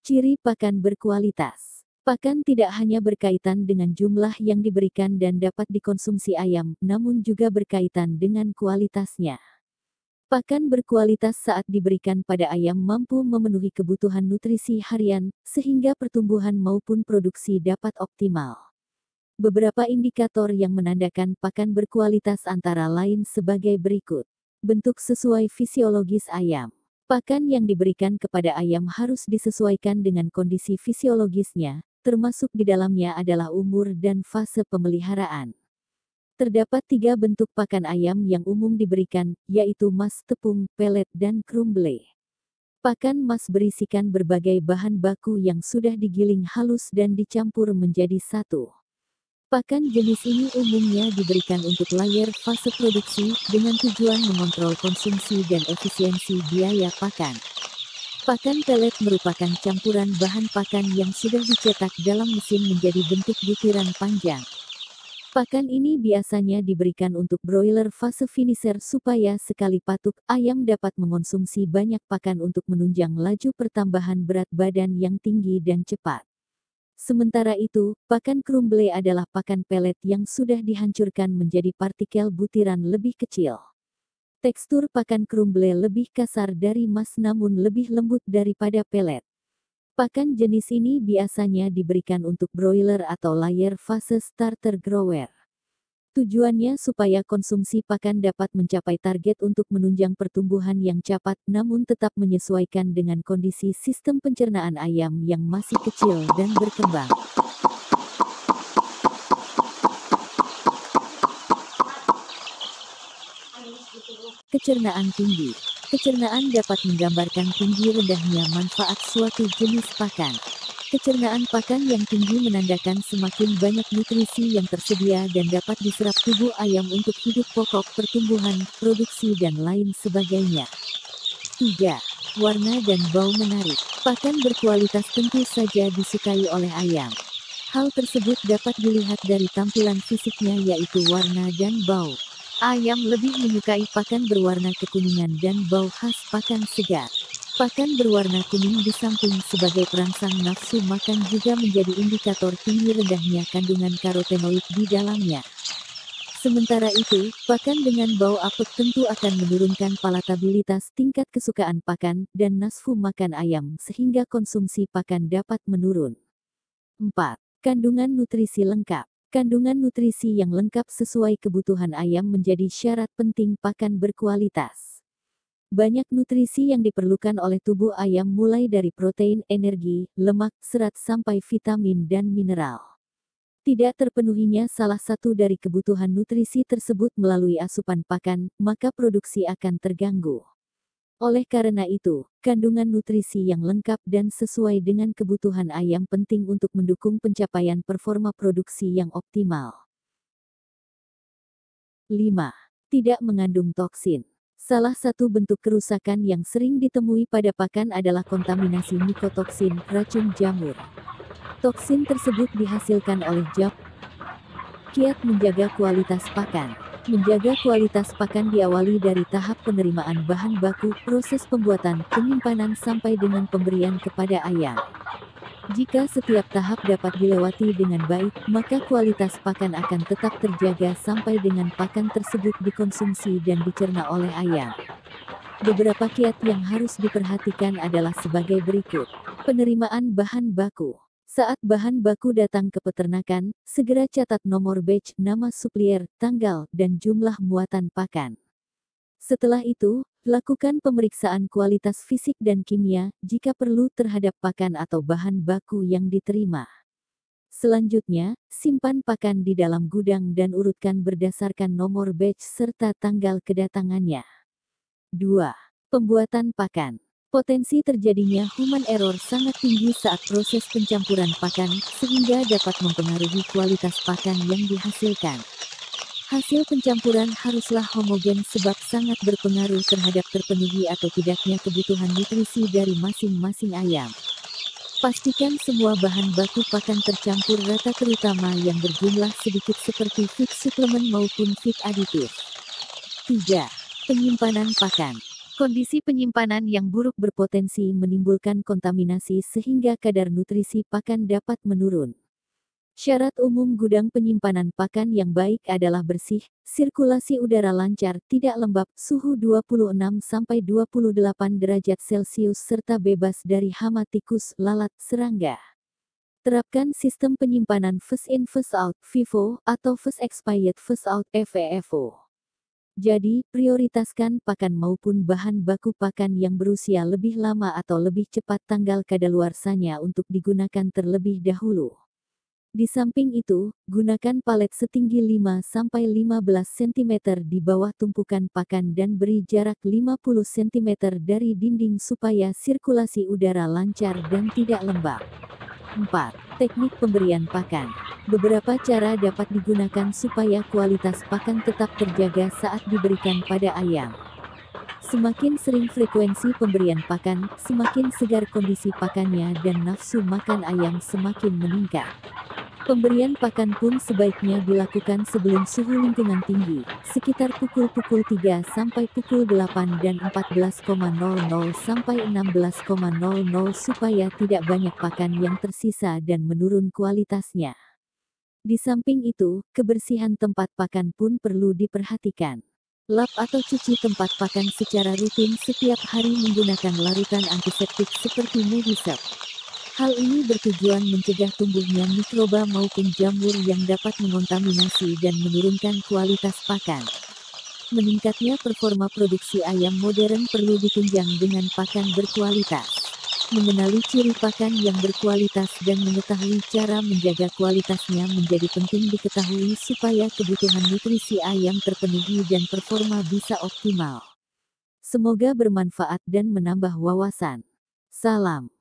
Ciri pakan berkualitas. Pakan tidak hanya berkaitan dengan jumlah yang diberikan dan dapat dikonsumsi ayam, namun juga berkaitan dengan kualitasnya. Pakan berkualitas saat diberikan pada ayam mampu memenuhi kebutuhan nutrisi harian, sehingga pertumbuhan maupun produksi dapat optimal. Beberapa indikator yang menandakan pakan berkualitas antara lain sebagai berikut. Bentuk sesuai fisiologis ayam. Pakan yang diberikan kepada ayam harus disesuaikan dengan kondisi fisiologisnya, termasuk di dalamnya adalah umur dan fase pemeliharaan. Terdapat 3 bentuk pakan ayam yang umum diberikan, yaitu mas tepung, pelet, dan crumble. Pakan mas berisikan berbagai bahan baku yang sudah digiling halus dan dicampur menjadi satu. Pakan jenis ini umumnya diberikan untuk layer fase produksi, dengan tujuan mengontrol konsumsi dan efisiensi biaya pakan. Pakan pelet merupakan campuran bahan pakan yang sudah dicetak dalam mesin menjadi bentuk butiran panjang. Pakan ini biasanya diberikan untuk broiler fase finisher supaya sekali patuk, ayam dapat mengonsumsi banyak pakan untuk menunjang laju pertambahan berat badan yang tinggi dan cepat. Sementara itu, pakan crumble adalah pakan pelet yang sudah dihancurkan menjadi partikel butiran lebih kecil. Tekstur pakan crumble lebih kasar dari mas namun lebih lembut daripada pelet. Pakan jenis ini biasanya diberikan untuk broiler atau layer fase starter grower. Tujuannya supaya konsumsi pakan dapat mencapai target untuk menunjang pertumbuhan yang cepat namun tetap menyesuaikan dengan kondisi sistem pencernaan ayam yang masih kecil dan berkembang. Kecernaan tinggi. Kecernaan dapat menggambarkan tinggi rendahnya manfaat suatu jenis pakan. Kecernaan pakan yang tinggi menandakan semakin banyak nutrisi yang tersedia dan dapat diserap tubuh ayam untuk hidup pokok, pertumbuhan, produksi dan lain sebagainya. 3. Warna dan bau menarik. Pakan berkualitas tentu saja disukai oleh ayam. Hal tersebut dapat dilihat dari tampilan fisiknya yaitu warna dan bau. Ayam lebih menyukai pakan berwarna kekuningan dan bau khas pakan segar. Pakan berwarna kuning di samping sebagai perangsang nafsu makan juga menjadi indikator tinggi rendahnya kandungan karotenoid di dalamnya. Sementara itu, pakan dengan bau apek tentu akan menurunkan palatabilitas tingkat kesukaan pakan dan nafsu makan ayam sehingga konsumsi pakan dapat menurun. 4. Kandungan nutrisi lengkap. Kandungan nutrisi yang lengkap sesuai kebutuhan ayam menjadi syarat penting pakan berkualitas. Banyak nutrisi yang diperlukan oleh tubuh ayam mulai dari protein, energi, lemak, serat sampai vitamin dan mineral. Tidak terpenuhinya salah satu dari kebutuhan nutrisi tersebut melalui asupan pakan, maka produksi akan terganggu. Oleh karena itu, kandungan nutrisi yang lengkap dan sesuai dengan kebutuhan ayam penting untuk mendukung pencapaian performa produksi yang optimal. 5. Tidak mengandung toksin. Salah satu bentuk kerusakan yang sering ditemui pada pakan adalah kontaminasi mikotoksin, racun jamur. Toksin tersebut dihasilkan oleh jamur. Kiat menjaga kualitas pakan. Menjaga kualitas pakan diawali dari tahap penerimaan bahan baku, proses pembuatan, penyimpanan sampai dengan pemberian kepada ayam. Jika setiap tahap dapat dilewati dengan baik, maka kualitas pakan akan tetap terjaga sampai dengan pakan tersebut dikonsumsi dan dicerna oleh ayam. Beberapa kiat yang harus diperhatikan adalah sebagai berikut. Penerimaan bahan baku. Saat bahan baku datang ke peternakan, segera catat nomor batch, nama supplier, tanggal, dan jumlah muatan pakan. Setelah itu, lakukan pemeriksaan kualitas fisik dan kimia, jika perlu terhadap pakan atau bahan baku yang diterima. Selanjutnya, simpan pakan di dalam gudang dan urutkan berdasarkan nomor batch serta tanggal kedatangannya. 2. Pembuatan pakan. Potensi terjadinya human error sangat tinggi saat proses pencampuran pakan, sehingga dapat mempengaruhi kualitas pakan yang dihasilkan. Hasil pencampuran haruslah homogen sebab sangat berpengaruh terhadap terpenuhi atau tidaknya kebutuhan nutrisi dari masing-masing ayam. Pastikan semua bahan baku pakan tercampur rata terutama yang berjumlah sedikit seperti feed suplemen maupun feed aditif. 3. Penyimpanan pakan. Kondisi penyimpanan yang buruk berpotensi menimbulkan kontaminasi sehingga kadar nutrisi pakan dapat menurun. Syarat umum gudang penyimpanan pakan yang baik adalah bersih, sirkulasi udara lancar, tidak lembab, suhu 26-28 derajat Celcius serta bebas dari hama tikus, lalat, serangga. Terapkan sistem penyimpanan first in first out (FIFO) atau first expired first out (FEFO). Jadi, prioritaskan pakan maupun bahan baku pakan yang berusia lebih lama atau lebih cepat tanggal kadaluarsanya untuk digunakan terlebih dahulu. Di samping itu, gunakan palet setinggi 5-15 cm di bawah tumpukan pakan dan beri jarak 50 cm dari dinding supaya sirkulasi udara lancar dan tidak lembab. 4. Teknik pemberian pakan. Beberapa cara dapat digunakan supaya kualitas pakan tetap terjaga saat diberikan pada ayam. Semakin sering frekuensi pemberian pakan, semakin segar kondisi pakannya dan nafsu makan ayam semakin meningkat. Pemberian pakan pun sebaiknya dilakukan sebelum suhu lingkungan tinggi, sekitar pukul 3 sampai pukul 8 dan 14.00 sampai 16.00 supaya tidak banyak pakan yang tersisa dan menurun kualitasnya. Di samping itu, kebersihan tempat pakan pun perlu diperhatikan. Lap atau cuci tempat pakan secara rutin setiap hari menggunakan larutan antiseptik seperti Medisep. Hal ini bertujuan mencegah tumbuhnya mikroba maupun jamur yang dapat mengontaminasi dan menurunkan kualitas pakan. Meningkatnya performa produksi ayam modern perlu ditunjang dengan pakan berkualitas. Mengenali ciri pakan yang berkualitas dan mengetahui cara menjaga kualitasnya menjadi penting diketahui supaya kebutuhan nutrisi ayam terpenuhi dan performa bisa optimal. Semoga bermanfaat dan menambah wawasan. Salam.